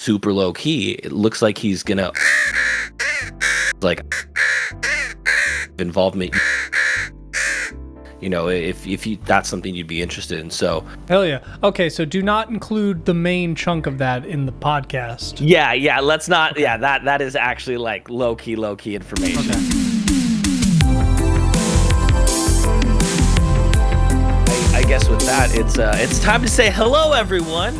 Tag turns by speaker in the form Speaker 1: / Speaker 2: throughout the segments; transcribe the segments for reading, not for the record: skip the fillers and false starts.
Speaker 1: super low key. It looks like he's gonna like involvement. You know, if you, that's something you'd be interested in. So
Speaker 2: hell yeah. Okay, so do not include the main chunk of that in the podcast.
Speaker 1: yeah, let's not. Okay. Yeah, that is actually like low key information.
Speaker 2: Okay.
Speaker 1: I guess with that, it's time to say hello, everyone.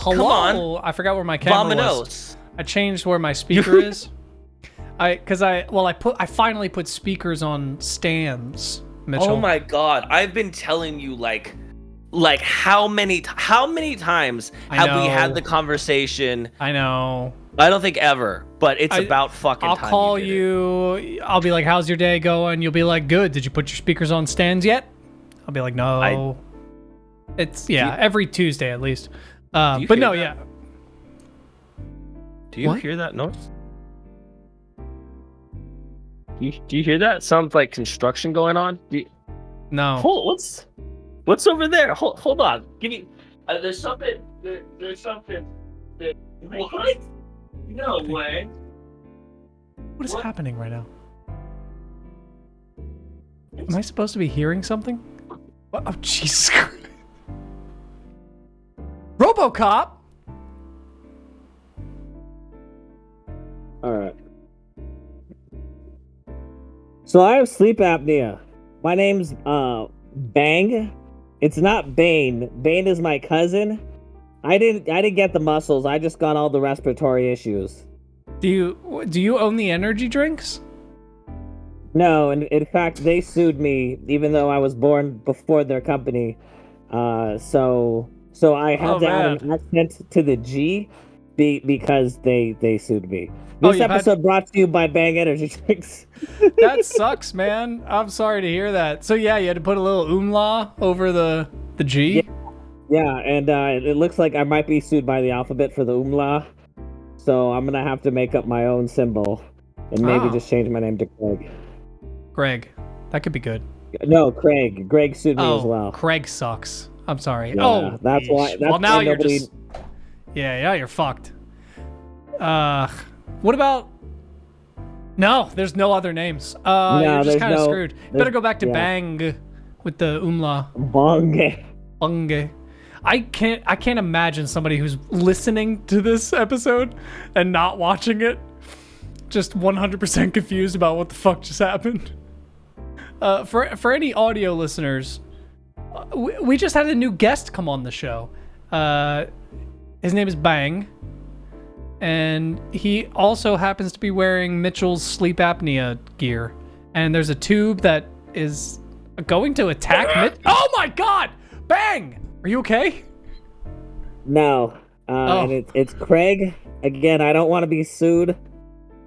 Speaker 2: Hello. Come on. I forgot where my camera was. I changed where my speaker is. I finally put speakers on stands. Mitchell.
Speaker 1: Oh my God! I've been telling you like how many times have we had the conversation?
Speaker 2: I know.
Speaker 1: I don't think ever, but it's about fucking
Speaker 2: I'll
Speaker 1: time.
Speaker 2: I'll call you. I'll be like, "How's your day going?" You'll be like, "Good. Did you put your speakers on stands yet?" I'll be like, "No." Every Tuesday at least. But no, yeah.
Speaker 1: Do you hear that noise? Do you hear that? Sounds like construction going on.
Speaker 2: No.
Speaker 1: What's over there? Hold on. Give me. There's something. There's something. What? No way.
Speaker 2: What is happening right now? Am I supposed to be hearing something? What? Oh, Jesus Christ. RoboCop.
Speaker 3: All right. So I have sleep apnea. My name's Bang. It's not Bane. Bane is my cousin. I didn't get the muscles. I just got all the respiratory issues.
Speaker 2: Do you own the energy drinks?
Speaker 3: No, and in fact they sued me even though I was born before their company. So I had to add an accent to the G because they sued me. This episode brought to you by Bang Energy Drinks.
Speaker 2: That sucks, man. I'm sorry to hear that. So yeah, you had to put a little umlaut over the G?
Speaker 3: Yeah, and it looks like I might be sued by the alphabet for the umlaut. So I'm going to have to make up my own symbol and maybe just change my name to Craig.
Speaker 2: Greg. That could be good.
Speaker 3: No, Craig. Greg sued me as well.
Speaker 2: Craig sucks. I'm sorry.
Speaker 3: Yeah, that's why. That's
Speaker 2: now
Speaker 3: why
Speaker 2: you're just... Yeah, you're fucked. What about... No, there's no other names. You're just kind of screwed. Better go back to Bang with the umlaut. Bange. I can't imagine somebody who's listening to this episode and not watching it, just 100% confused about what the fuck just happened. For any audio listeners, we just had a new guest come on the show. His name is Bang. And he also happens to be wearing Mitchell's sleep apnea gear. And there's a tube that is going to attack Mitch. Oh my God! Bang! Are you okay?
Speaker 3: No. And it's Craig. Again, I don't want to be sued.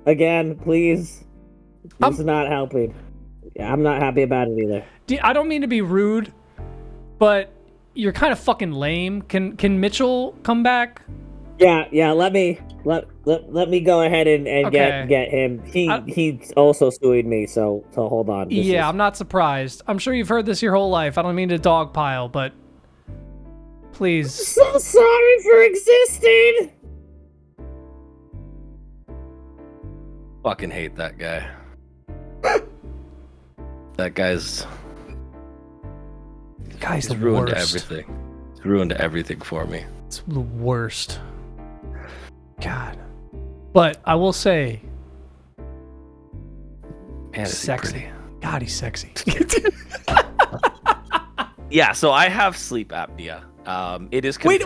Speaker 3: Again, please. This is not helping. I'm not happy about it either.
Speaker 2: I don't mean to be rude, but you're kind of fucking lame. Can Mitchell come back?
Speaker 3: Yeah. Let me go ahead and get him. He's also suing me. So hold on.
Speaker 2: I'm not surprised. I'm sure you've heard this your whole life. I don't mean to dogpile, but please.
Speaker 3: I'm so sorry for existing.
Speaker 1: Fucking hate that guy. That guy's
Speaker 2: the
Speaker 1: ruined
Speaker 2: worst.
Speaker 1: Everything. He's ruined everything for me.
Speaker 2: It's the worst. God. But I will say,
Speaker 1: man,
Speaker 2: sexy. God, he's sexy.
Speaker 1: Yeah, so I have sleep apnea. It is confirmed.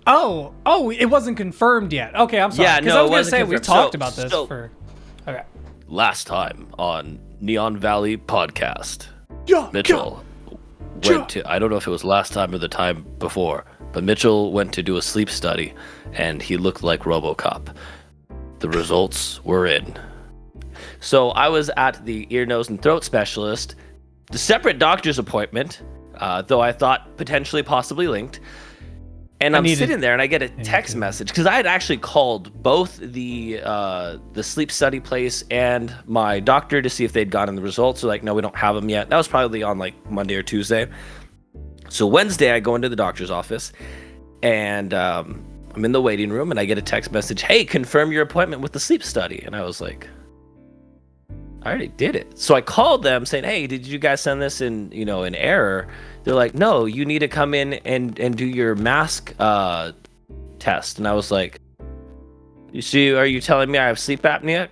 Speaker 2: It wasn't confirmed yet. Okay, I'm sorry.
Speaker 1: Yeah, no,
Speaker 2: I was gonna say we talked about this for. Okay.
Speaker 1: Last time on Neon Valley Podcast, Mitchell went to. I don't know if it was last time or the time before, but Mitchell went to do a sleep study, and he looked like RoboCop. The results were in. So I was at the ear, nose, and throat specialist, the separate doctor's appointment, though I thought potentially possibly linked. And I'm sitting there and I get a text message because I had actually called both the sleep study place and my doctor to see if they'd gotten the results. So like, no, we don't have them yet. That was probably on like Monday or Tuesday. So Wednesday I go into the doctor's office and I'm in the waiting room and I get a text message, hey, confirm your appointment with the sleep study. And I was like, I already did it. So I called them saying, hey, did you guys send this in, in error? They're like, no, you need to come in and do your mask test. And I was like, are you telling me I have sleep apnea?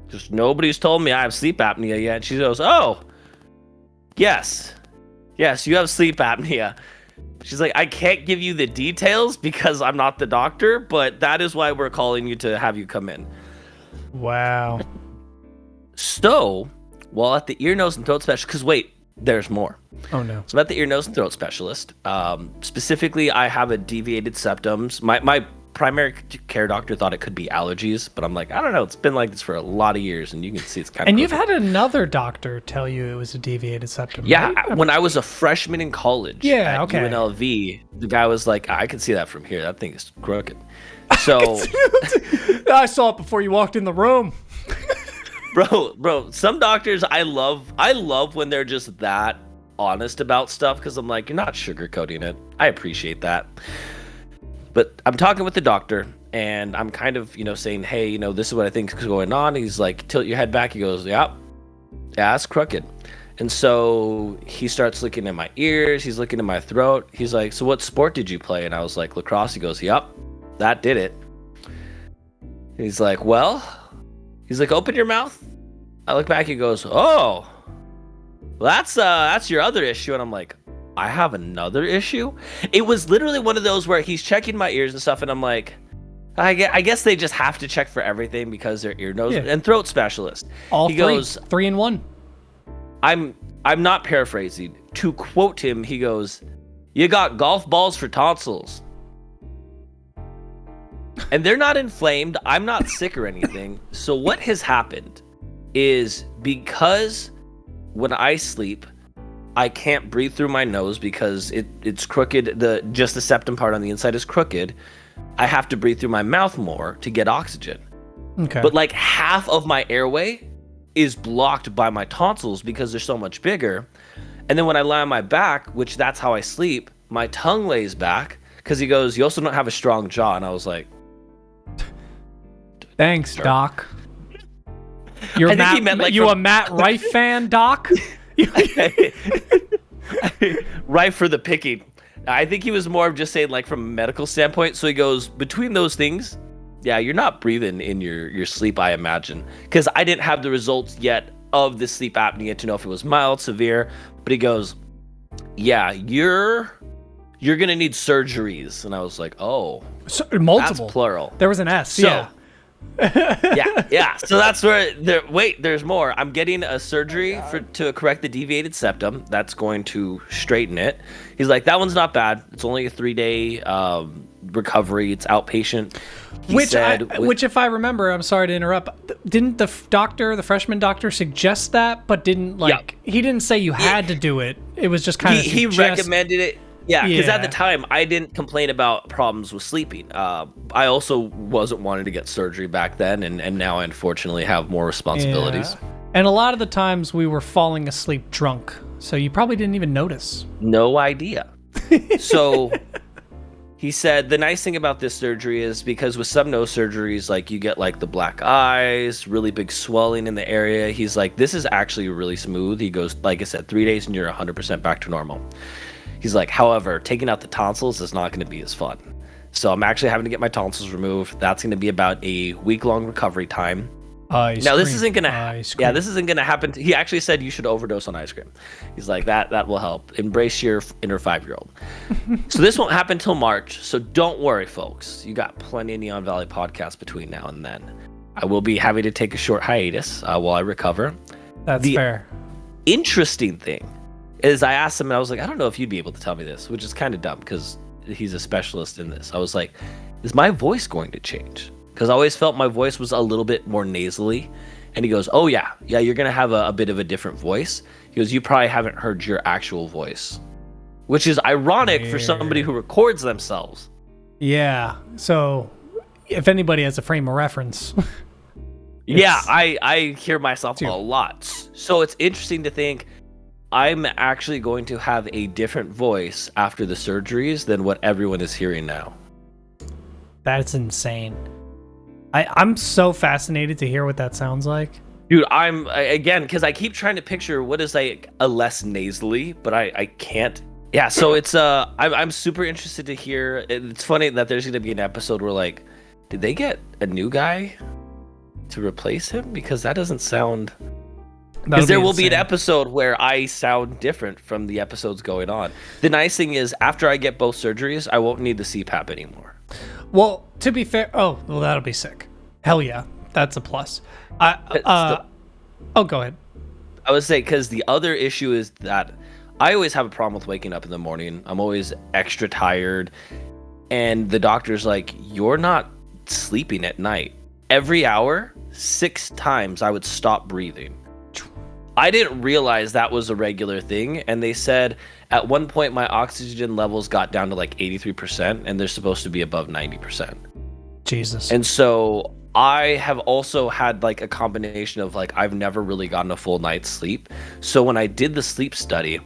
Speaker 1: Just nobody's told me I have sleep apnea yet. And she goes, oh, yes, you have sleep apnea. She's like, I can't give you the details because I'm not the doctor, but that is why we're calling you to have you come in.
Speaker 2: Wow.
Speaker 1: So, while at the ear, nose, and throat specialist, because wait, there's more.
Speaker 2: Oh no.
Speaker 1: So I'm at the ear, nose, and throat specialist. Specifically, I have a deviated septums. My primary care doctor thought it could be allergies, but I'm like, I don't know. It's been like this for a lot of years, and you can see it's kind of.
Speaker 2: And you've had another doctor tell you it was a deviated septum.
Speaker 1: Yeah,
Speaker 2: right?
Speaker 1: when I was a freshman in college.
Speaker 2: Yeah,
Speaker 1: at
Speaker 2: okay.
Speaker 1: UNLV, the guy was like, I can see that from here. That thing is crooked. So
Speaker 2: I saw it before you walked in the room.
Speaker 1: Bro, some doctors I love when they're just that honest about stuff, because I'm like, you're not sugarcoating it. I appreciate that. But I'm talking with the doctor, and I'm kind of, saying, hey, this is what I think is going on. He's like, tilt your head back. He goes, yeah, it's crooked. And so he starts looking at my ears. He's looking at my throat. He's like, so what sport did you play? And I was like, lacrosse. He goes, yep, that did it. He's like, open your mouth. I look back. He goes, oh, that's your other issue. And I'm like, I have another issue? It was literally one of those where he's checking my ears and stuff, and I'm like, I guess they just have to check for everything because they're ear, nose, and throat specialist.
Speaker 2: He goes 3 in 1.
Speaker 1: I'm not paraphrasing. To quote him, he goes, you got golf balls for tonsils. And they're not inflamed. I'm not sick or anything. So what has happened is, because when I sleep, I can't breathe through my nose because it's crooked. Just the septum part on the inside is crooked. I have to breathe through my mouth more to get oxygen.
Speaker 2: Okay.
Speaker 1: But like half of my airway is blocked by my tonsils because they're so much bigger. And then when I lie on my back, which that's how I sleep, my tongue lays back, because he goes, you also don't have a strong jaw. And I was like,
Speaker 2: thanks, Doc. You're a Matt Rife fan, Doc?
Speaker 1: Right for the picking. I think he was more of just saying, like, from a medical standpoint. So he goes, between those things, yeah, you're not breathing in your sleep, I imagine, because I didn't have the results yet of the sleep apnea to know if it was mild, severe. But he goes, yeah, you're gonna need surgeries. And I was like, oh,
Speaker 2: multiple.
Speaker 1: That's plural.
Speaker 2: There was an S.
Speaker 1: So,
Speaker 2: yeah.
Speaker 1: yeah. So that's where there's more. I'm getting a surgery to correct the deviated septum. That's going to straighten it. He's like, that one's not bad. It's only a 3-day recovery. It's outpatient.
Speaker 2: Which, if I remember, I'm sorry to interrupt, didn't the freshman doctor suggest that, but didn't he didn't say you had to do it. It was just kind of
Speaker 1: he recommended it. Yeah, because at the time, I didn't complain about problems with sleeping. I also wasn't wanting to get surgery back then, and now I unfortunately have more responsibilities.
Speaker 2: Yeah. And a lot of the times we were falling asleep drunk, so you probably didn't even notice.
Speaker 1: No idea. So he said the nice thing about this surgery is, because with some nose surgeries, like, you get like the black eyes, really big swelling in the area. He's like, this is actually really smooth. He goes, like I said, 3 days and you're 100% back to normal. He's like, however, taking out the tonsils is not going to be as fun. So I'm actually having to get my tonsils removed. That's going to be about a week-long recovery time. This isn't going to happen. He actually said you should overdose on ice cream. He's like, that will help. Embrace your inner 5-year-old. So this won't happen till March. So don't worry, folks. You got plenty of Neon Valley podcasts between now and then. I will be having to take a short hiatus while I recover.
Speaker 2: That's fair.
Speaker 1: Interesting thing is, I asked him, and I was like, I don't know if you'd be able to tell me this, which is kind of dumb because he's a specialist in this. I was like, is my voice going to change? Because I always felt my voice was a little bit more nasally. And he goes, oh, yeah, you're going to have a bit of a different voice. He goes, you probably haven't heard your actual voice, which is ironic for somebody who records themselves.
Speaker 2: Yeah. So if anybody has a frame of reference.
Speaker 1: Yeah, I hear myself a lot. So it's interesting to think I'm actually going to have a different voice after the surgeries than what everyone is hearing now.
Speaker 2: That's insane. I'm so fascinated to hear what that sounds like.
Speaker 1: Dude, because I keep trying to picture what is like a less nasally, but I can't. Yeah, so it's I'm super interested to hear. It's funny that there's gonna be an episode where like, did they get a new guy to replace him? Because that doesn't sound. Because there will be an episode where I sound different from the episodes going on. The nice thing is, after I get both surgeries, I won't need the CPAP anymore.
Speaker 2: Well, to be fair, that'll be sick. Hell yeah, that's a plus. Go ahead.
Speaker 1: I would say because the other issue is that I always have a problem with waking up in the morning. I'm always extra tired, and the doctor's like, "You're not sleeping at night." Every hour, 6 times, I would stop breathing. I didn't realize that was a regular thing, and they said at one point my oxygen levels got down to like 83%, and they're supposed to be above 90%.
Speaker 2: Jesus.
Speaker 1: And so I have also had like a combination of like I've never really gotten a full night's sleep. So when I did the sleep study,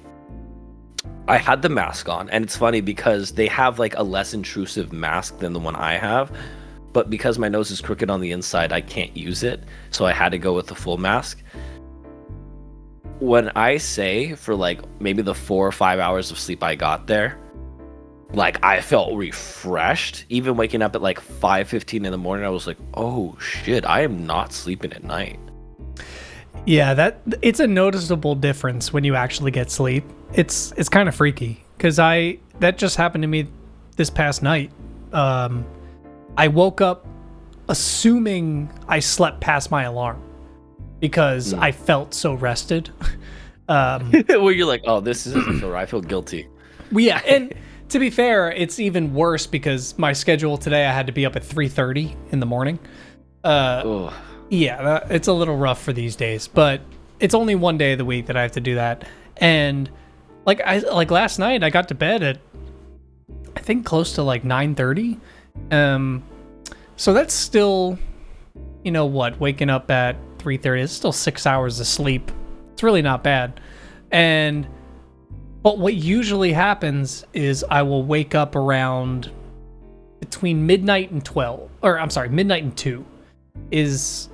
Speaker 1: I had the mask on, and it's funny because they have like a less intrusive mask than the one I have, but because my nose is crooked on the inside, I can't use it, so I had to go with the full mask. When I say for like maybe the 4 or 5 hours of sleep I got there, like I felt refreshed. Even waking up at like 5:15 in the morning, I was like, oh shit, I am not sleeping at night.
Speaker 2: Yeah, it's a noticeable difference when you actually get sleep. It's kind of freaky because that just happened to me this past night. I woke up assuming I slept past my alarm because I felt so rested.
Speaker 1: Where you're like, oh, this isn't feel right. I feel guilty.
Speaker 2: Yeah, and to be fair, it's even worse because my schedule today, I had to be up at 3:30 in the morning. Yeah, it's a little rough for these days, but it's only one day of the week that I have to do that. And like last night, I got to bed at I think close to like 9:30. So that's still, you know what, waking up at 3:30 is still 6 hours of sleep. It's really not bad. But what usually happens is I will wake up around between midnight and 2 is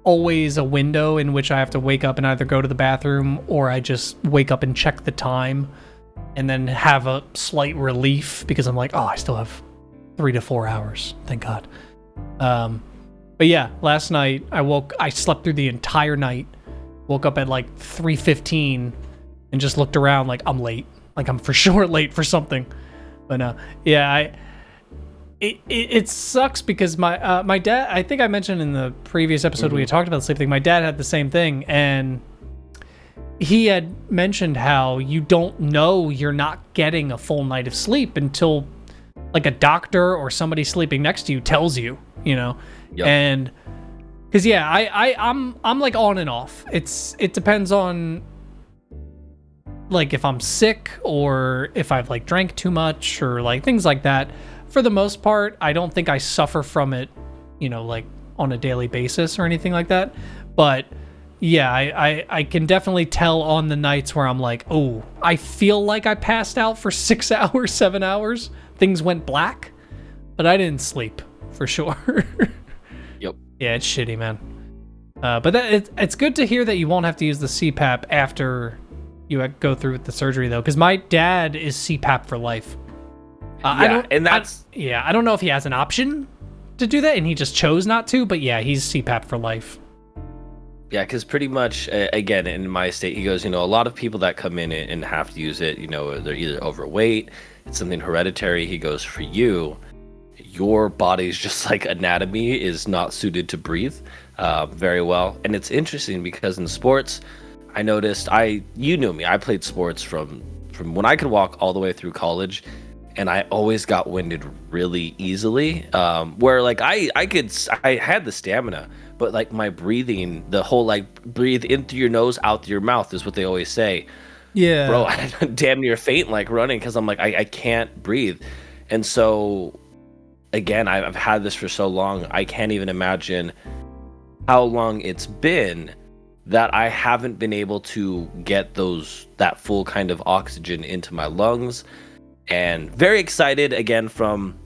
Speaker 2: always a window in which I have to wake up and either go to the bathroom or I just wake up and check the time and then have a slight relief because I'm like, oh, I still have 3 to 4 hours. Thank God. But yeah, last night I slept through the entire night, woke up at like 3:15 and just looked around like I'm late. Like I'm for sure late for something. But yeah, it sucks because my dad, I think I mentioned in the previous episode we had talked about the sleep thing, my dad had the same thing, and he had mentioned how you don't know you're not getting a full night of sleep until like a doctor or somebody sleeping next to you tells you, you know. Yep. And because yeah, I'm like on and off. It depends on like if I'm sick or if I've like drank too much or like things like that. For the most part, I don't think I suffer from it, you know, like on a daily basis or anything like that. But yeah, I can definitely tell on the nights where I'm like, oh, I feel like I passed out for 6 hours, 7 hours. Things went black, but I didn't sleep for sure.
Speaker 1: Yep.
Speaker 2: Yeah, it's shitty, man. But it's good to hear that you won't have to use the CPAP after you go through with the surgery, though, because my dad is CPAP for life. I don't know if he has an option to do that, and he just chose not to. But yeah, he's CPAP for life.
Speaker 1: Yeah, because pretty much, again, in my state, he goes, you know, a lot of people that come in and have to use it, you know, they're either overweight, it's something hereditary. He goes, for you, your body's just like anatomy is not suited to breathe very well. And it's interesting because in sports, I noticed, you knew me, I played sports from when I could walk all the way through college, and I always got winded really easily. Where like I had the stamina, but like my breathing, the whole like breathe in through your nose, out through your mouth is what they always say.
Speaker 2: Yeah,
Speaker 1: bro, I damn near faint like running because I'm like I can't breathe. And so again, I've had this for so long, I can't even imagine how long it's been that I haven't been able to get that full kind of oxygen into my lungs. And very excited again from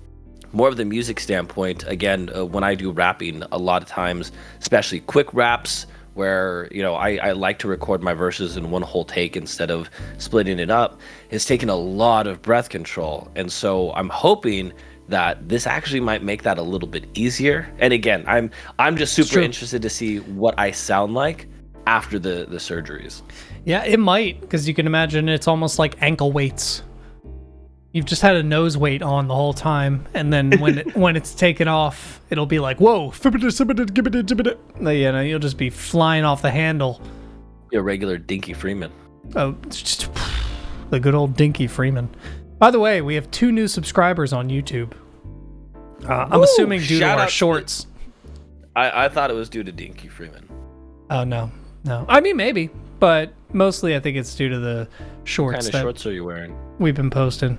Speaker 1: more of the music standpoint, again, when I do rapping, a lot of times, especially quick raps, where, you know, I like to record my verses in one whole take instead of splitting it up, it's taken a lot of breath control. And so I'm hoping that this actually might make that a little bit easier. And again, I'm just super interested to see what I sound like after the surgeries.
Speaker 2: Yeah, it might, because you can imagine it's almost like ankle weights. You've just had a nose weight on the whole time, and then when it's taken off, it'll be like, whoa, you know, you'll just be flying off the handle.
Speaker 1: Be a regular Dinky Freeman.
Speaker 2: Oh, just the good old Dinky Freeman. By the way, we have 2 new subscribers on YouTube. I'm assuming due to our shorts.
Speaker 1: I thought it was due to Dinky Freeman.
Speaker 2: Oh, no. I mean, maybe, but mostly I think it's due to the shorts.
Speaker 1: What kind of shorts are you wearing?
Speaker 2: We've been posting.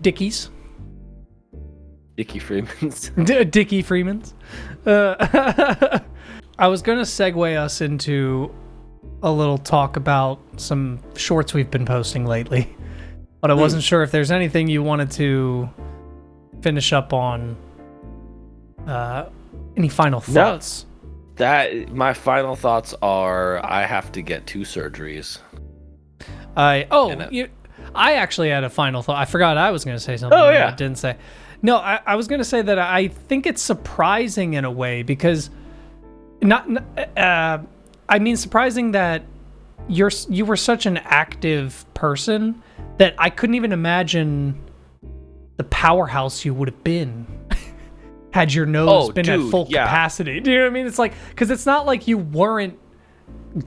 Speaker 2: Dickies.
Speaker 1: Dickie Freeman's.
Speaker 2: Dickie Freeman's. I was going to segue us into a little talk about some shorts we've been posting lately, but I wasn't sure if there's anything you wanted to finish up on. Any final thoughts?
Speaker 1: No, my final thoughts are I have to get 2 surgeries.
Speaker 2: I actually had a final thought. I forgot I was going to say something.
Speaker 1: Oh, yeah.
Speaker 2: I didn't say. No, I was going to say that I think it's surprising in a way because surprising that you were such an active person that I couldn't even imagine the powerhouse you would have been had your nose been at full capacity. Do you know what I mean? It's like, because it's not like you weren't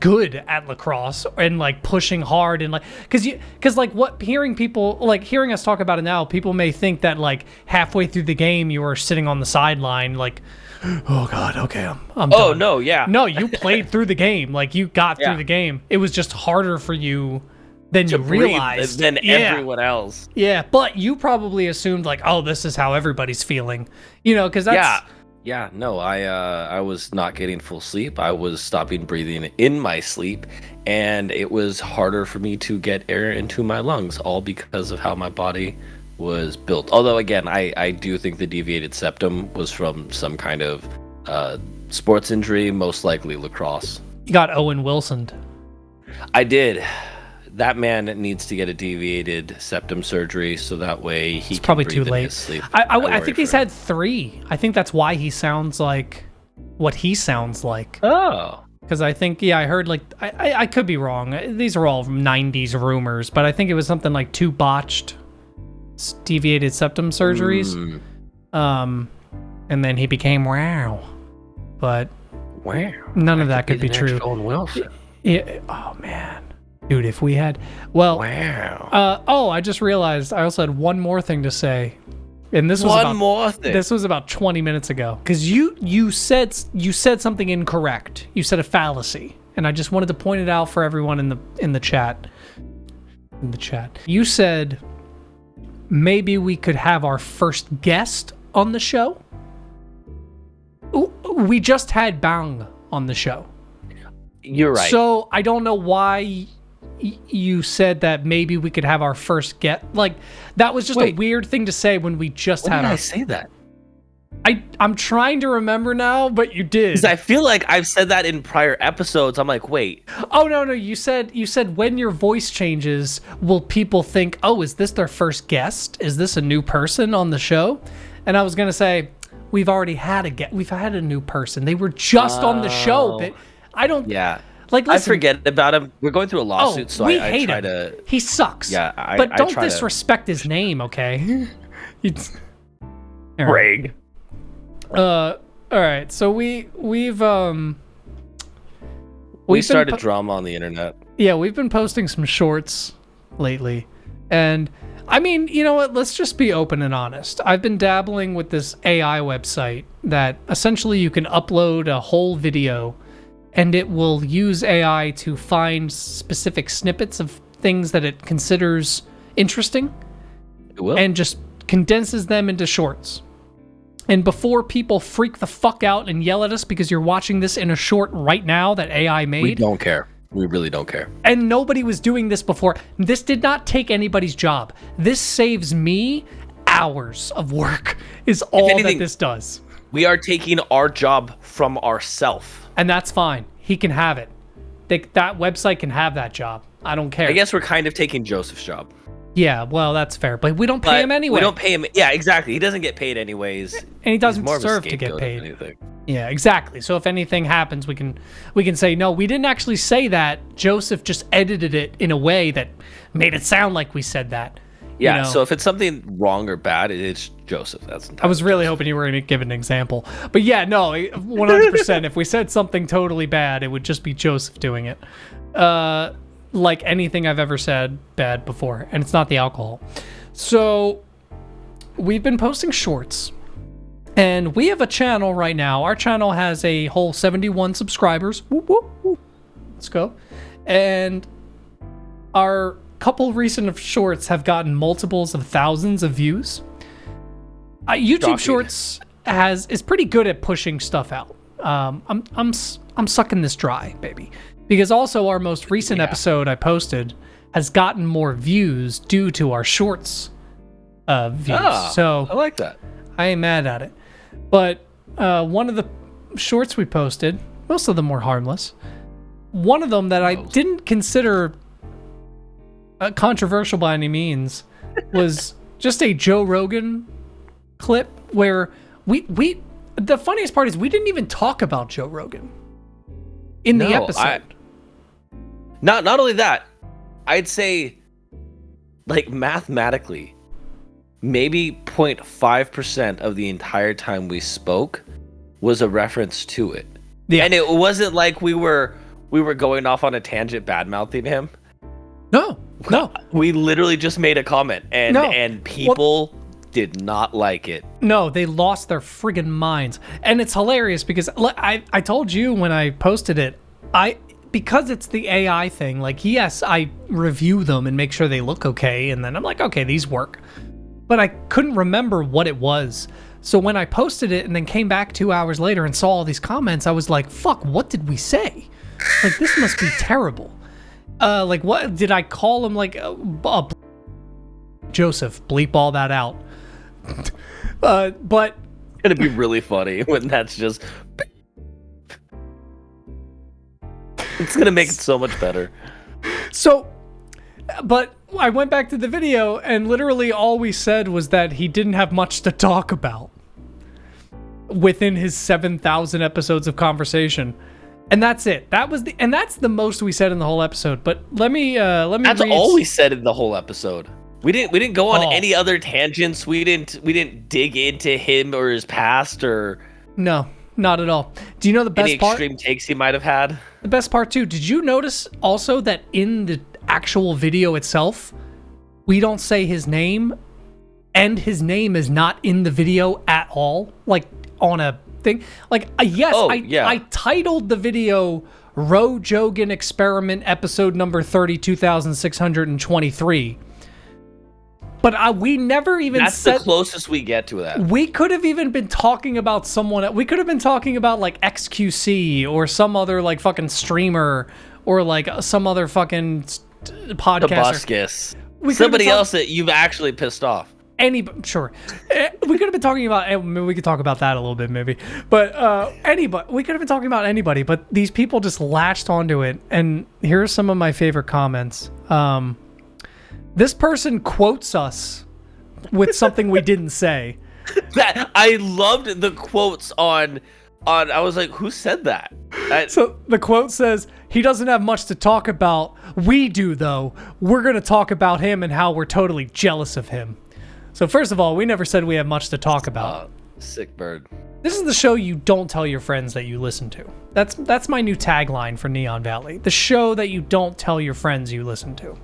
Speaker 2: good at lacrosse and like pushing hard and like because what hearing us talk about it now, people may think that like halfway through the game you were sitting on the sideline like, oh god, okay, I'm done.
Speaker 1: No, yeah,
Speaker 2: no, you played through the game, like you got through the game. It was just harder for you than you realized
Speaker 1: than everyone else.
Speaker 2: Yeah, but you probably assumed like, oh, this is how everybody's feeling, you know, because that's
Speaker 1: Yeah, no, I was not getting full sleep. I was stopping breathing in my sleep, and it was harder for me to get air into my lungs, all because of how my body was built. Although, again, I do think the deviated septum was from some kind of sports injury, most likely lacrosse.
Speaker 2: You got Owen Wilsoned.
Speaker 1: I did. That man needs to get a deviated septum surgery so that way he can
Speaker 2: probably
Speaker 1: breathe
Speaker 2: too
Speaker 1: in
Speaker 2: late.
Speaker 1: his sleep.
Speaker 2: I think he's had 3. I think that's why he sounds like what he sounds like.
Speaker 1: Oh.
Speaker 2: Because I think, I heard like, I could be wrong. These are all 90s rumors, but I think it was something like 2 botched deviated septum surgeries. And then he became wow. But none of that could be true.
Speaker 1: Owen Wilson.
Speaker 2: Yeah. Oh, man. Dude, if we had... Well...
Speaker 1: Wow.
Speaker 2: I just realized I also had one more thing to say. And this was This was about 20 minutes ago. Because you said something incorrect. You said a fallacy. And I just wanted to point it out for everyone in the chat. You said maybe we could have our first guest on the show. We just had Banĝ on the show.
Speaker 1: You're right.
Speaker 2: So I don't know why you said that maybe we could have our first guest. Like, that was just a weird thing to say when we just had.
Speaker 1: When did I say that?
Speaker 2: I'm trying to remember now, but you did.
Speaker 1: Because I feel like I've said that in prior episodes. I'm like, wait.
Speaker 2: Oh no, you said when your voice changes, will people think, oh, is this their first guest? Is this a new person on the show? And I was gonna say, we've already had a guest. We've had a new person. They were just on the show. But I don't.
Speaker 1: Yeah.
Speaker 2: Like, listen,
Speaker 1: I forget about him. We're going through a lawsuit, so I
Speaker 2: hate
Speaker 1: try
Speaker 2: him.
Speaker 1: to.
Speaker 2: He sucks.
Speaker 1: Yeah,
Speaker 2: but don't disrespect his name, okay?
Speaker 1: Greg.
Speaker 2: All right. So we
Speaker 1: started drama on the internet.
Speaker 2: Yeah, we've been posting some shorts lately, and I mean, you know what? Let's just be open and honest. I've been dabbling with this AI website that essentially you can upload a whole video and it will use AI to find specific snippets of things that it considers interesting.
Speaker 1: It will.
Speaker 2: And just condenses them into shorts. And before people freak the fuck out and yell at us because you're watching this in a short right now that AI made.
Speaker 1: We don't care. We really don't care.
Speaker 2: And nobody was doing this before. This did not take anybody's job. This saves me hours of work is all that this does.
Speaker 1: We are taking our job from ourselves.
Speaker 2: And that's fine. He can have it. That website can have that job. I don't care.
Speaker 1: I guess we're kind of taking Joseph's job.
Speaker 2: Yeah, well, that's fair. But we don't pay him anyway.
Speaker 1: We don't pay him. Yeah, exactly. He doesn't get paid anyways.
Speaker 2: And he doesn't deserve to get paid. Yeah, exactly. So if anything happens, we can say, no, we didn't actually say that. Joseph just edited it in a way that made it sound like we said that.
Speaker 1: Yeah, so if it's something wrong or bad, it's Joseph. I was
Speaker 2: really hoping you were going to give an example. But yeah, no, 100%. If we said something totally bad, it would just be Joseph doing it. Like anything I've ever said bad before. And it's not the alcohol. So we've been posting shorts. And we have a channel right now. Our channel has a whole 71 subscribers. Whoop, whoop, whoop. Let's go. And our couple recent shorts have gotten multiples of thousands of views. YouTube Shorts is pretty good at pushing stuff out. I'm sucking this dry, baby, because also our most recent episode I posted has gotten more views due to our shorts views. So
Speaker 1: I like that.
Speaker 2: I ain't mad at it. But one of the shorts we posted, most of them were harmless. One of them that I didn't consider controversial by any means was just a Joe Rogan clip where we the funniest part is we didn't even talk about Joe Rogan in the episode.
Speaker 1: Not only that, I'd say like mathematically maybe 0.5% of the entire time we spoke was a reference to it. Yeah. And it wasn't like we were going off on a tangent bad-mouthing him.
Speaker 2: No.
Speaker 1: We literally just made a comment and people did not like it.
Speaker 2: No, they lost their friggin' minds. And it's hilarious because I told you when I posted it, because it's the AI thing, like, yes, I review them and make sure they look okay, and then I'm like, okay, these work. But I couldn't remember what it was. So when I posted it and then came back 2 hours later and saw all these comments, I was like, fuck, what did we say? Like, this must be terrible. Like, what did I call him? Like, Joseph, bleep all that out. But
Speaker 1: it's gonna be really funny when that's just. It's gonna make it so much better.
Speaker 2: So, but I went back to the video and literally all we said was that he didn't have much to talk about within his 7,000 episodes of conversation. And that's it. That's the most we said in the whole episode. But let me
Speaker 1: That's all we said in the whole episode. We didn't go on any other tangents. We didn't dig into him or his past or
Speaker 2: no, not at all. Do you know the best part?
Speaker 1: Any extreme takes he might have had?
Speaker 2: The best part too. Did you notice also that in the actual video itself, we don't say his name, and his name is not in the video at all? Like on a thing. Like I titled the video Roe Jogan Experiment episode number 32,623. But we never even
Speaker 1: said... That's the closest we get to that.
Speaker 2: We could have even been talking about someone... We could have been talking about, like, XQC or some other, like, fucking streamer or, like, some other fucking podcaster.
Speaker 1: Somebody else that you've actually pissed off.
Speaker 2: Sure. We could have been talking about... Maybe we could talk about that a little bit, maybe. But anybody... We could have been talking about anybody, but these people just latched onto it. And here are some of my favorite comments. This person quotes us with something we didn't say.
Speaker 1: That I loved the quotes on I was like, who said that?
Speaker 2: So the quote says, he doesn't have much to talk about. We do, though. We're going to talk about him and how we're totally jealous of him. So first of all, we never said we have much to talk about.
Speaker 1: Sick bird.
Speaker 2: This is the show you don't tell your friends that you listen to. That's my new tagline for Neon Valley. The show that you don't tell your friends you listen to.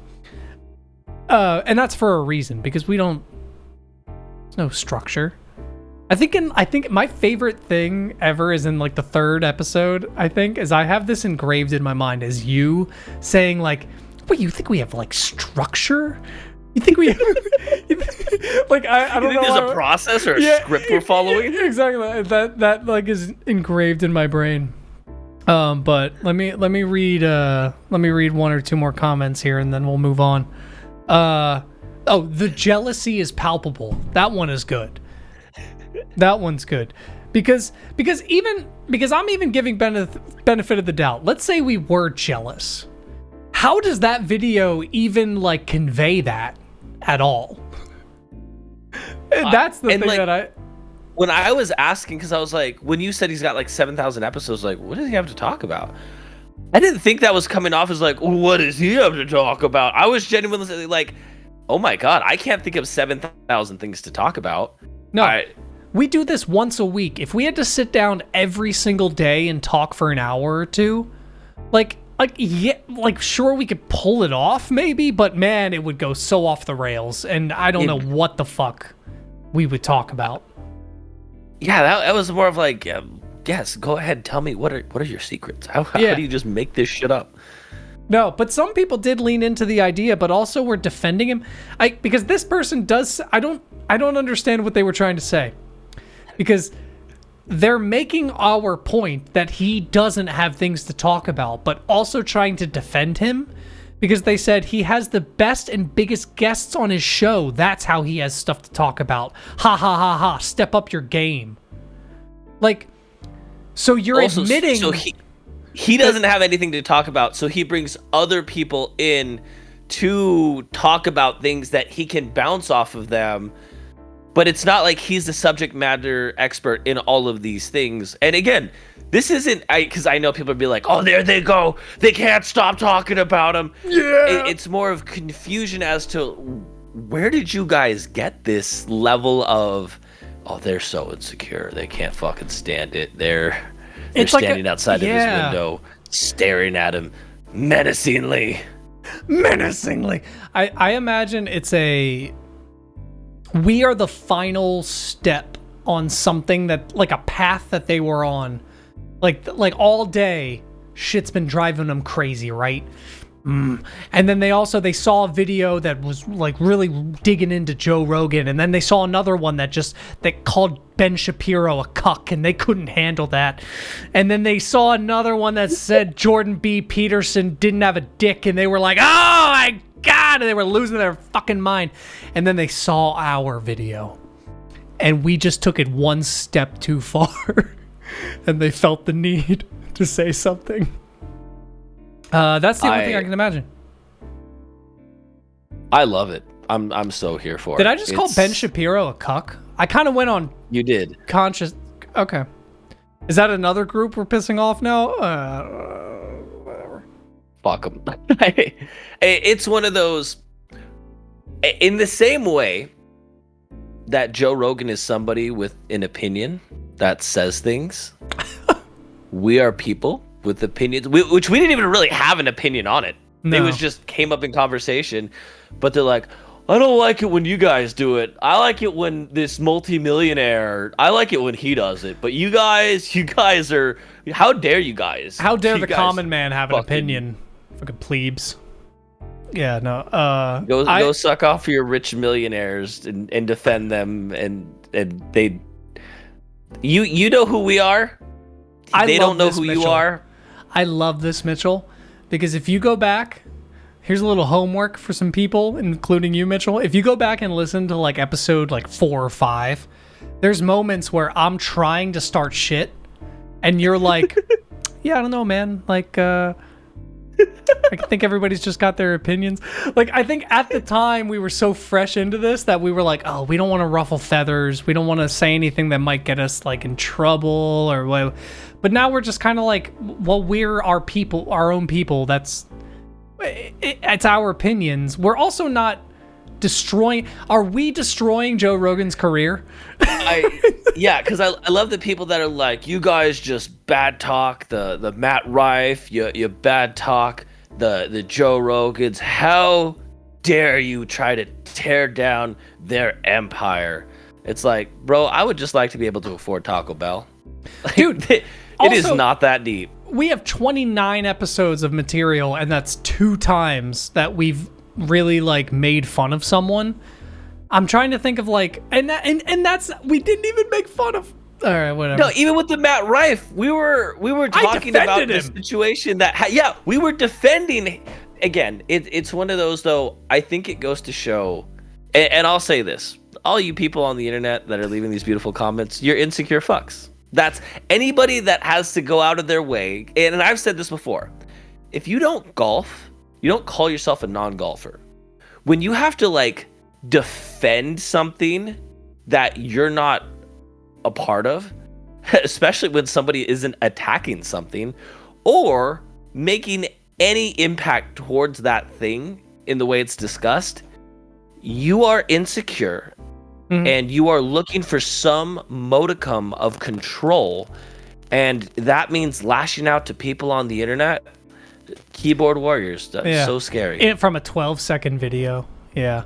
Speaker 2: And that's for a reason, because there's no structure. I think my favorite thing ever is in like the third episode, I think, is I have this engraved in my mind as you saying like, wait, you think we have like structure? You think we have, like, I don't know.
Speaker 1: There's a process or a script we're following?
Speaker 2: Exactly. That like is engraved in my brain. But let me read one or two more comments here and then we'll move on. Oh, the jealousy is palpable. That one is good. That one's good. Because I'm even giving benefit of the doubt. Let's say we were jealous. How does that video even like convey that at all? That's the thing that
Speaker 1: when I was asking, because I was like, when you said he's got like 7,000 episodes, like, what does he have to talk about? I didn't think that was coming off as like, what does he have to talk about? I was genuinely like, oh my God, I can't think of 7,000 things to talk about.
Speaker 2: No, we do this once a week. If we had to sit down every single day and talk for an hour or two, sure, we could pull it off maybe, but man, it would go so off the rails, and I don't know what the fuck we would talk about.
Speaker 1: Yeah, that was more of like, yes, go ahead, tell me what are your secrets? How do you just make this shit up?
Speaker 2: No, but some people did lean into the idea, but also were defending him. Because this person does, I don't understand what they were trying to say, because they're making our point that he doesn't have things to talk about, but also trying to defend him because they said he has the best and biggest guests on his show. That's how he has stuff to talk about. Ha ha ha ha. Step up your game. Like, so you're also admitting.
Speaker 1: So he doesn't have anything to talk about, so he brings other people in to talk about things that he can bounce off of them. But it's not like he's the subject matter expert in all of these things. And again, this isn't, because I know people would be like, oh, there they go. They can't stop talking about him. Yeah. It's more of confusion as to where did you guys get this level of, oh, they're so insecure. They can't fucking stand it. They're standing outside of his window, staring at him menacingly.
Speaker 2: I imagine it's we are the final step on something that, like a path that they were on. Like all day, shit's been driving them crazy, right? And then they saw a video that was like really digging into Joe Rogan, and then they saw another one that called Ben Shapiro a cuck, and they couldn't handle that. And then they saw another one that said Jordan B. Peterson didn't have a dick, and they were like, oh my God, and they were losing their fucking mind. And then they saw our video, and we just took it one step too far, and they felt the need to say something. That's the only thing I can imagine.
Speaker 1: I love it. I'm so here for it.
Speaker 2: Did I just call Ben Shapiro a cuck? I kind of went on.
Speaker 1: You did.
Speaker 2: Conscious. Okay. Is that another group we're pissing off now? Whatever.
Speaker 1: Fuck them. It's one of those. In the same way that Joe Rogan is somebody with an opinion that says things, we are people with opinions, which we didn't even really have an opinion on it. No. It was just came up in conversation, but they're like, I don't like it when you guys do it. I like it when this multimillionaire, I like it when he does it. But you guys are, how dare you guys?
Speaker 2: How dare the common man have an opinion? Fucking plebes. Yeah, no.
Speaker 1: Go suck off your rich millionaires and defend them, and they, you know who we are. They don't know who you are.
Speaker 2: I love this, Mitchell, because if you go back, here's a little homework for some people, including you, Mitchell. If you go back and listen to like episode like 4 or 5, there's moments where I'm trying to start shit, and you're like, yeah, I don't know, man. Like, I think everybody's just got their opinions. Like, I think at the time we were so fresh into this that we were like, oh, we don't want to ruffle feathers. We don't want to say anything that might get us like in trouble or what. But now we're just kind of like, well, we're our people, our own people. It's our opinions. We're also not destroying. Are we destroying Joe Rogan's career?
Speaker 1: Yeah, because I love the people that are like, you guys just bad talk the Matt Rife, you bad talk the Joe Rogans. How dare you try to tear down their empire? It's like, bro, I would just like to be able to afford Taco Bell.
Speaker 2: Dude,
Speaker 1: it is not that deep.
Speaker 2: We have 29 episodes of material, and that's 2 times that we've really like made fun of someone. I'm trying to think of like, and that's, we didn't even make fun of. All right, whatever.
Speaker 1: No, even with the Matt Rife, we were talking about the situation that we were defending. Again, it's one of those though. I think it goes to show And I'll say this. All you people on the internet that are leaving these beautiful comments, you're insecure fucks. That's anybody that has to go out of their way. And I've said this before. If you don't golf, you don't call yourself a non-golfer. When you have to like defend something that you're not a part of, especially when somebody isn't attacking something or making any impact towards that thing in the way it's discussed, you are insecure. And you are looking for some modicum of control, and that means lashing out to people on the internet. Keyboard warriors, that's so scary.
Speaker 2: From a 12-second video, yeah.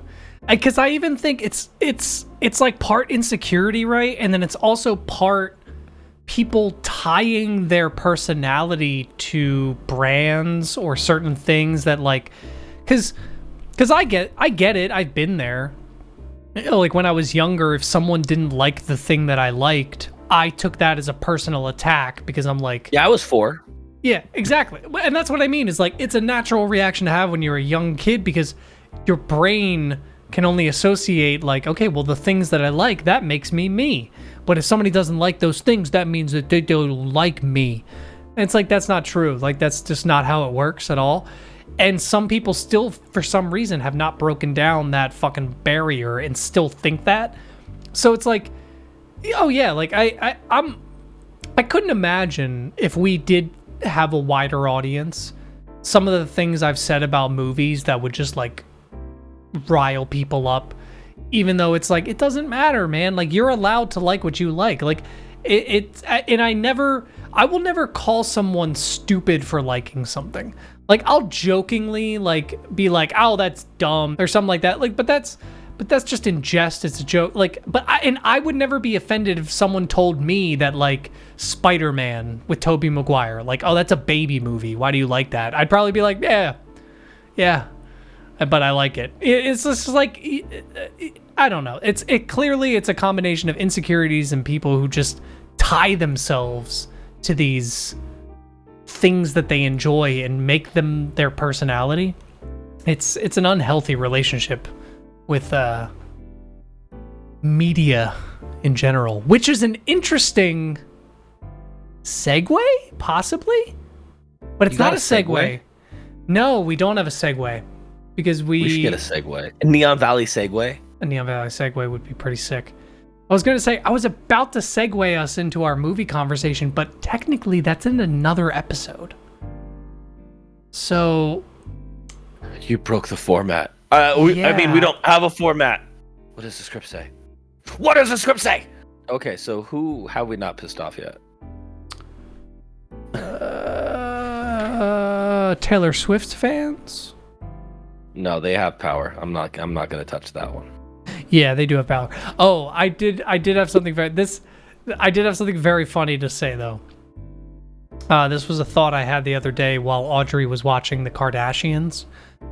Speaker 2: Because I even think it's like part insecurity, right? And then it's also part people tying their personality to brands or certain things that like, because I get it. I've been there. Like when I was younger, if someone didn't like the thing that I liked, I took that as a personal attack because I'm like...
Speaker 1: Yeah, I was 4.
Speaker 2: Yeah, exactly. And that's what I mean is like, it's a natural reaction to have when you're a young kid because your brain can only associate like, okay, well, the things that I like, that makes me me. But if somebody doesn't like those things, that means that they don't like me. And it's like, that's not true. Like, that's just not how it works at all. And some people still, for some reason, have not broken down that fucking barrier and still think that. So it's like, oh yeah, like I couldn't imagine if we did have a wider audience, some of the things I've said about movies that would just like rile people up, even though it's like, it doesn't matter, man. Like, you're allowed to like what you like. Like and I will never call someone stupid for liking something. Like, I'll jokingly like be like, "Oh, that's dumb," or something like that. Like, but that's just in jest. It's a joke. Like, I would never be offended if someone told me that like Spider-Man with Tobey Maguire, like, "Oh, that's a baby movie. Why do you like that?" I'd probably be like, "Yeah, but I like it." It's just like, I don't know. It's a combination of insecurities and people who just tie themselves to these things that they enjoy and make them their personality. It's an unhealthy relationship with media in general, which is an interesting segue, possibly, but it's not a segue. No, we don't have a segue because we
Speaker 1: should get a segue. A Neon Valley segue.
Speaker 2: A Neon Valley segue would be pretty sick. I was going to say, I was about to segue us into our movie conversation, but technically that's in another episode. So...
Speaker 1: You broke the format. I mean, we don't have a format. What does the script say? What does the script say? Okay, so who have we not pissed off yet?
Speaker 2: Taylor Swift fans?
Speaker 1: No, they have power. I'm not going to touch that one.
Speaker 2: Yeah, they do have power. Oh, I did have something very funny to say though. This was a thought I had the other day while Audrey was watching the Kardashians,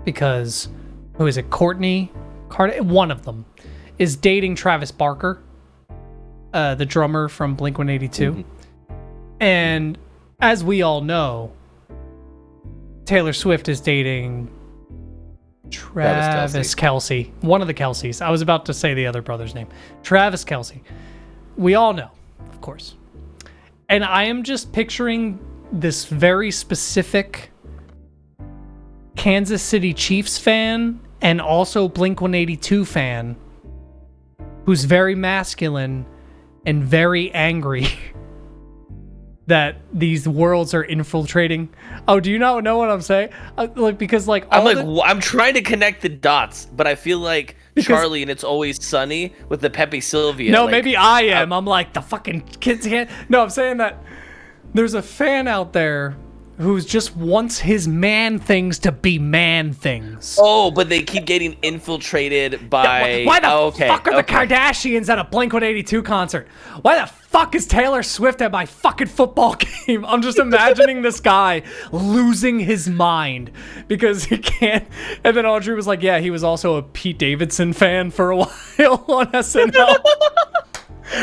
Speaker 2: because who is it? One of them is dating Travis Barker, the drummer from Blink-182. Mm-hmm. And as we all know, Taylor Swift is dating Travis Kelce. One of the Kelces. I was about to say the other brother's name. Travis Kelce. We all know, of course. And I am just picturing this very specific Kansas City Chiefs fan and also Blink-182 fan who's very masculine and very angry that these worlds are infiltrating. Oh, do you not know what I'm saying?
Speaker 1: I'm trying to connect the dots, but I feel like Charlie and It's Always Sunny with the Pepe Sylvia.
Speaker 2: No, maybe I am. I'm like, the fucking kids can't. No, I'm saying that there's a fan out there who just wants his man things to be man things.
Speaker 1: Oh, but they keep getting infiltrated by...
Speaker 2: Why the fuck are the Kardashians at a Blink-182 concert? Why the fuck is Taylor Swift at my fucking football game? I'm just imagining this guy losing his mind because he can't... And then Audrey was like, yeah, he was also a Pete Davidson fan for a while on SNL.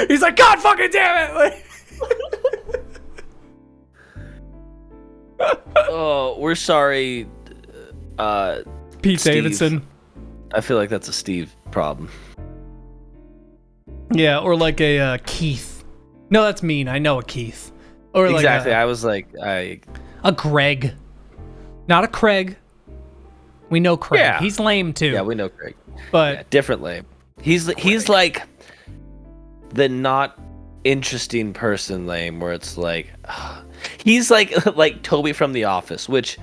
Speaker 2: He's like, God fucking damn it! Like...
Speaker 1: Oh, we're sorry,
Speaker 2: Pete
Speaker 1: Steve.
Speaker 2: Davidson.
Speaker 1: I feel like that's a Steve problem.
Speaker 2: Yeah, or like a Keith. No, that's mean. I know a Keith. Or
Speaker 1: exactly.
Speaker 2: Like
Speaker 1: I was like,
Speaker 2: a Greg, not a Craig. We know Craig. Yeah. He's lame too.
Speaker 1: Yeah, we know Craig,
Speaker 2: but
Speaker 1: different lame. He's like the not interesting person lame, where it's like he's like Toby from The Office, which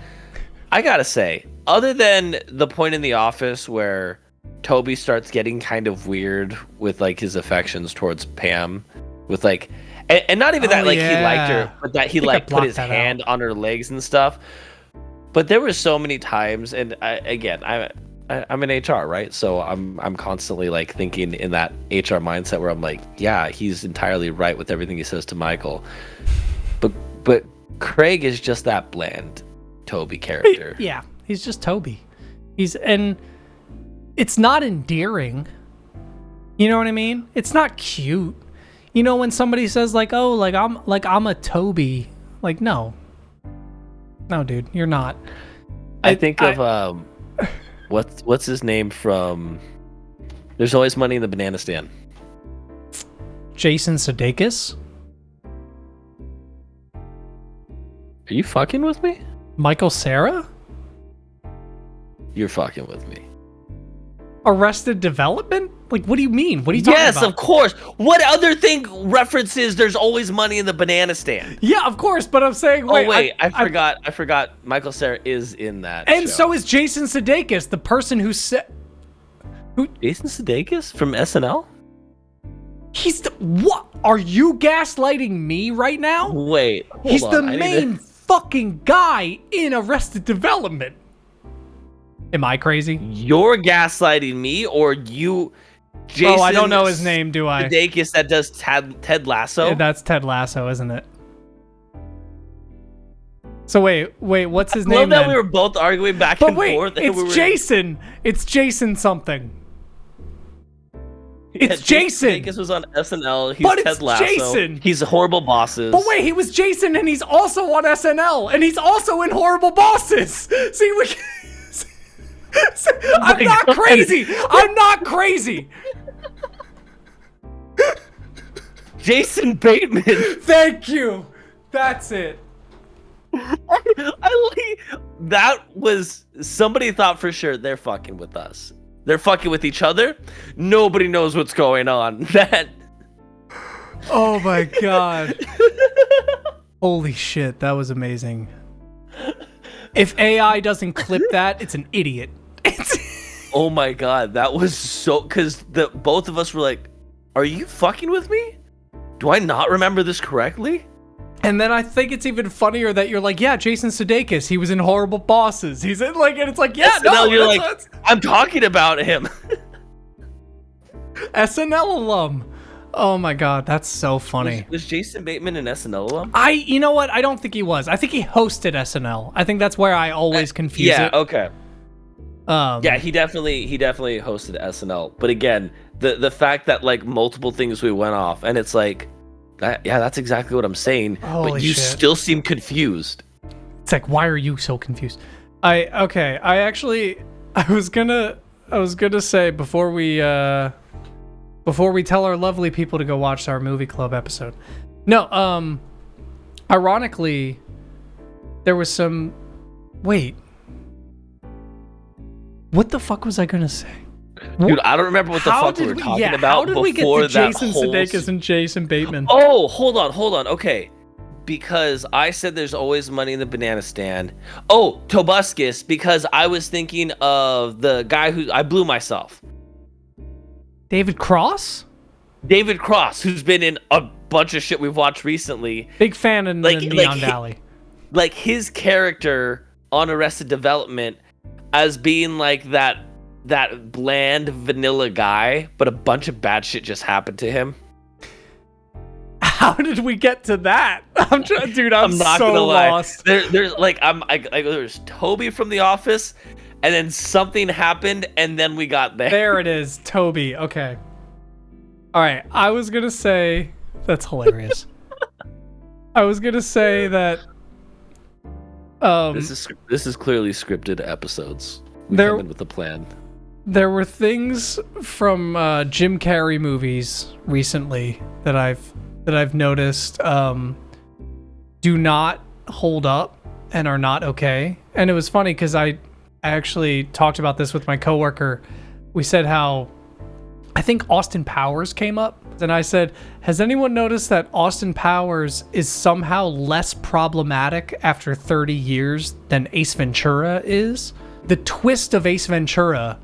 Speaker 1: I gotta say, other than the point in The Office where Toby starts getting kind of weird with like his affections towards Pam, with like, and not even that like he liked her, but that he like put his hand on her legs and stuff. But there were so many times, and I'm in HR, right? So I'm constantly like thinking in that HR mindset where I'm like, yeah, he's entirely right with everything he says to Michael. But Craig is just that bland Toby character.
Speaker 2: Yeah, he's just Toby. And it's not endearing. You know what I mean? It's not cute. You know when somebody says like, "Oh, I'm a Toby," like no, dude, you're not.
Speaker 1: I think of what's his name from There's Always Money in the Banana Stand.
Speaker 2: Jason Sudeikis.
Speaker 1: Are you fucking with me?
Speaker 2: Michael Cera?
Speaker 1: You're fucking with me.
Speaker 2: Arrested Development? Like, what do you mean? What are you talking about?
Speaker 1: Yes, of course. What other thing references There's Always Money in the Banana Stand?
Speaker 2: Yeah, of course, but I'm saying...
Speaker 1: I forgot Michael Cera is in that
Speaker 2: And
Speaker 1: show.
Speaker 2: so is Jason Sudeikis, the person who said...
Speaker 1: Jason Sudeikis from SNL?
Speaker 2: He's the... What? Are you gaslighting me right now?
Speaker 1: Wait,
Speaker 2: He's the main fucking guy in Arrested Development. Am I crazy?
Speaker 1: You're gaslighting me, or you... Jason
Speaker 2: I don't know his name, do I?
Speaker 1: Sudeikis that does Ted Lasso?
Speaker 2: Yeah, that's Ted Lasso, isn't it? So wait, what's his name?
Speaker 1: I love that we were both arguing back and forth.
Speaker 2: It's Jason. It's Jason something. It's Jason.
Speaker 1: Sudeikis was on SNL. He's Ted Lasso.
Speaker 2: Jason.
Speaker 1: He's Horrible Bosses.
Speaker 2: But wait, he was Jason, and he's also on SNL, and he's also in Horrible Bosses. See, I'm not crazy. I'm not crazy.
Speaker 1: Jason Bateman.
Speaker 2: Thank you. That's it.
Speaker 1: That was, somebody thought for sure they're fucking with us. They're fucking with each other. Nobody knows what's going on. That.
Speaker 2: Oh my god. Holy shit, that was amazing. If AI doesn't clip that, it's an idiot.
Speaker 1: Oh my god, that was so, because both of us were like, are you fucking with me? Do I not remember this correctly?
Speaker 2: And then I think it's even funnier that you're like, yeah, Jason Sudeikis, he was in Horrible Bosses. He's in like, and it's like, yeah,
Speaker 1: SNL, you're like, I'm talking about him.
Speaker 2: SNL alum. Oh my god, that's so funny.
Speaker 1: Was Jason Bateman an SNL alum?
Speaker 2: You know what? I don't think he was. I think he hosted SNL. I think that's where I always confuse it.
Speaker 1: Yeah, okay. Yeah, he definitely hosted SNL. But again, the fact that like multiple things we went off, and it's like, that's exactly what I'm saying.
Speaker 2: Holy
Speaker 1: but you
Speaker 2: shit.
Speaker 1: Still seem confused.
Speaker 2: It's like, why are you so confused? I was gonna say before we tell our lovely people to go watch our movie club episode. No, ironically, there was some. Wait. What the fuck was I gonna say?
Speaker 1: Dude, I don't remember what the fuck we were talking about.
Speaker 2: How did we get to Jason Sudeikis and Jason Bateman?
Speaker 1: Oh, hold on. Okay. Because I said There's Always Money in the Banana Stand. Oh, Tobuscus, because I was thinking of the guy who I blew myself.
Speaker 2: David Cross,
Speaker 1: who's been in a bunch of shit we've watched recently.
Speaker 2: Big fan in the Neon Valley.
Speaker 1: Like his character on Arrested Development as being like that bland vanilla guy, but a bunch of bad shit just happened to him.
Speaker 2: How did we get to that? I'm not
Speaker 1: so
Speaker 2: gonna lost.
Speaker 1: There's like there's Toby from The Office, and then something happened, and then we got there.
Speaker 2: There it is, Toby. Okay. All right. I was gonna say that's hilarious. I was gonna say that.
Speaker 1: This is clearly scripted episodes. We come in with a plan.
Speaker 2: There were things from Jim Carrey movies recently that I've noticed do not hold up and are not okay. And it was funny because I actually talked about this with my coworker. We said how I think Austin Powers came up, and I said, has anyone noticed that Austin Powers is somehow less problematic after 30 years than Ace Ventura is? The twist of Ace Ventura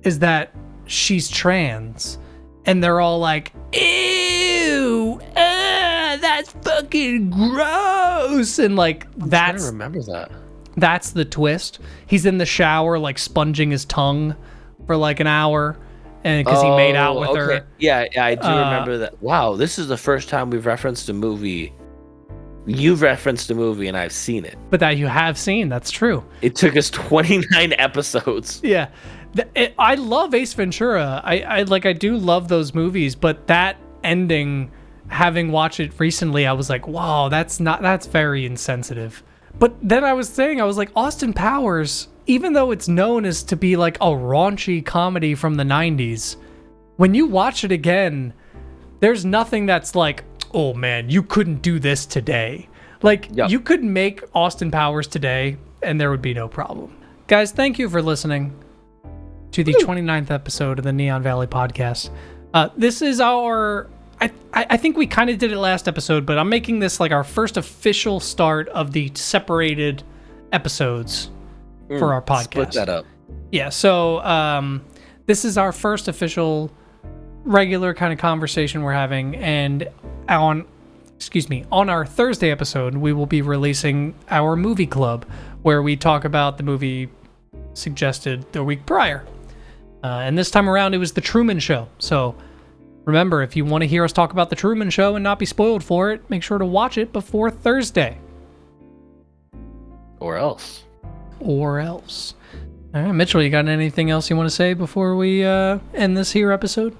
Speaker 2: is that she's trans, and they're all like, ew, that's fucking gross, and like that's.
Speaker 1: I remember that.
Speaker 2: That's the twist. He's in the shower like sponging his tongue for like an hour, and because he made out with her.
Speaker 1: Yeah, I do remember that. Wow, this is the first time we've referenced a movie. You've referenced a movie, and I've seen it.
Speaker 2: But that you have seen, that's true.
Speaker 1: It took us 29 episodes.
Speaker 2: Yeah. I love Ace Ventura. I do love those movies, but that ending, having watched it recently, I was like, wow, that's very insensitive. But then I was like, Austin Powers, even though it's known as to be like a raunchy comedy from the 90s, when you watch it again, there's nothing that's like, oh man, you couldn't do this today. Like, you could make Austin Powers today, and there would be no problem. Guys, thank you for listening to the 29th episode of the Neon Valley Podcast. This is our... I think we kind of did it last episode, but I'm making this like our first official start of the separated episodes for our podcast.
Speaker 1: Split that up.
Speaker 2: Yeah, so this is our first official regular kind of conversation we're having, and on our Thursday episode, we will be releasing our movie club, where we talk about the movie suggested the week prior. And this time around, it was The Truman Show. So remember, if you want to hear us talk about The Truman Show and not be spoiled for it, make sure to watch it before Thursday.
Speaker 1: Or else.
Speaker 2: All right, Mitchell, you got anything else you want to say before we end this here episode?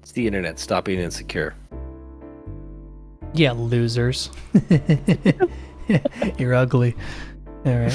Speaker 1: It's the internet. Stop being insecure.
Speaker 2: Yeah, losers. You're ugly. All right.